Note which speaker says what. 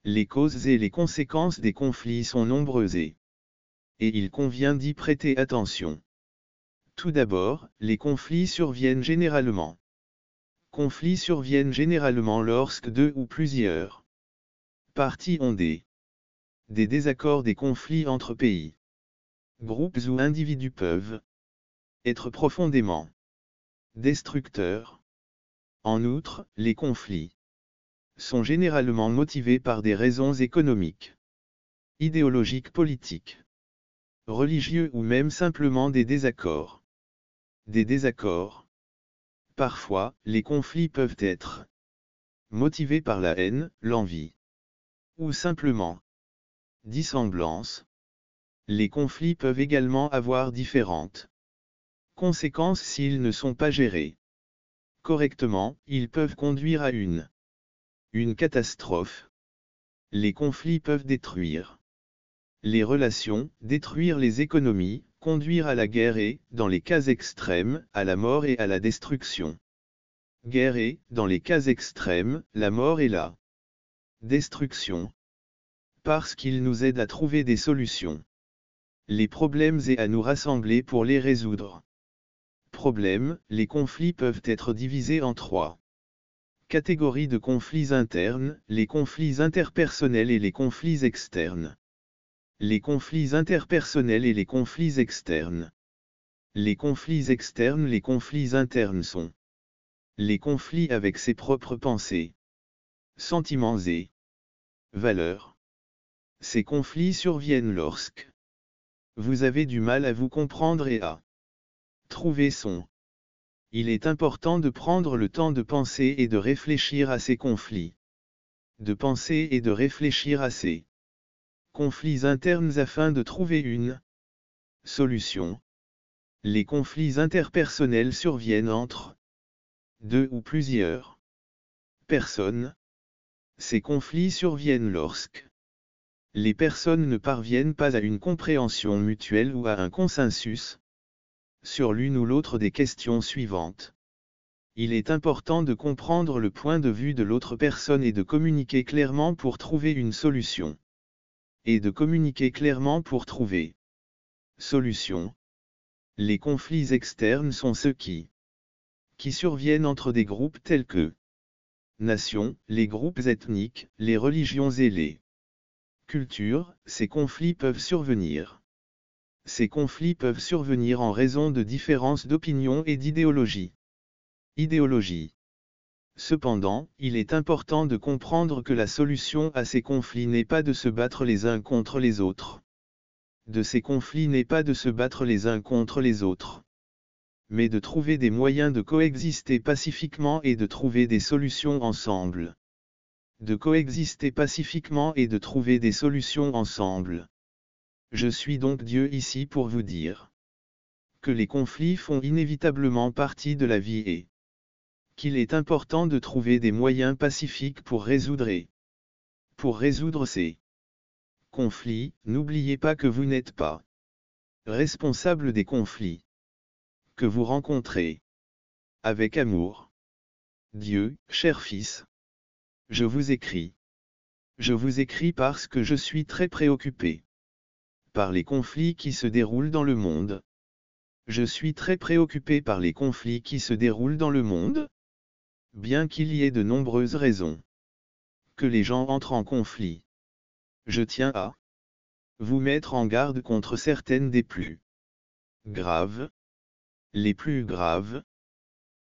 Speaker 1: Les causes et les conséquences des conflits sont nombreuses et il convient d'y prêter attention. Tout d'abord, les conflits surviennent généralement. Conflits surviennent généralement lorsque deux ou plusieurs parties ont des désaccords, des conflits entre pays, groupes ou individus peuvent être profondément destructeurs. En outre, les conflits sont généralement motivés par des raisons économiques, idéologiques, politiques, religieux ou même simplement des désaccords. Des désaccords. Parfois, les conflits peuvent être motivés par la haine, l'envie, ou simplement dissemblance. Les conflits peuvent également avoir différentes conséquences s'ils ne sont pas gérés correctement. Ils peuvent conduire à une catastrophe. Les conflits peuvent détruire les relations, détruire les économies, conduire à la guerre et, dans les cas extrêmes, à la mort et à la destruction. Guerre et, dans les cas extrêmes, la mort et la destruction. Parce qu'ils nous aident à trouver des solutions. Les problèmes et à nous rassembler pour les résoudre. Problèmes, les conflits peuvent être divisés en trois catégories de conflits internes, les conflits interpersonnels et les conflits externes. Les conflits interpersonnels et les conflits externes. Les conflits externes, les conflits internes sont les conflits avec ses propres pensées, sentiments et valeurs. Ces conflits surviennent lorsque vous avez du mal à vous comprendre et à trouver son. Il est important de prendre le temps de penser et de réfléchir à ces conflits. De penser et de réfléchir à ces conflits internes afin de trouver une solution. Les conflits interpersonnels surviennent entre deux ou plusieurs personnes. Ces conflits surviennent lorsque les personnes ne parviennent pas à une compréhension mutuelle ou à un consensus sur l'une ou l'autre des questions suivantes. Il est important de comprendre le point de vue de l'autre personne et de communiquer clairement pour trouver une solution. Et de communiquer clairement pour trouver solution. Les conflits externes sont ceux qui surviennent entre des groupes tels que nations, les groupes ethniques, les religions et les cultures. Ces conflits peuvent survenir. Ces conflits peuvent survenir en raison de différences d'opinion et d'idéologie. Cependant, il est important de comprendre que la solution à ces conflits n'est pas de se battre les uns contre les autres. Ces conflits n'est pas de se battre les uns contre les autres, mais de trouver des moyens de coexister pacifiquement et de trouver des solutions ensemble. De coexister pacifiquement et de trouver des solutions ensemble. Je suis donc Dieu ici pour vous dire que les conflits font inévitablement partie de la vie et qu'il est important de trouver des moyens pacifiques pour résoudre ces conflits. N'oubliez pas que vous n'êtes pas responsable des conflits que vous rencontrez. Avec amour. Dieu, cher fils. Je vous écris. Je vous écris parce que je suis très préoccupé par les conflits qui se déroulent dans le monde. Je suis très préoccupé par les conflits qui se déroulent dans le monde. Bien qu'il y ait de nombreuses raisons que les gens entrent en conflit. Je tiens à vous mettre en garde contre certaines des plus graves. Les plus graves,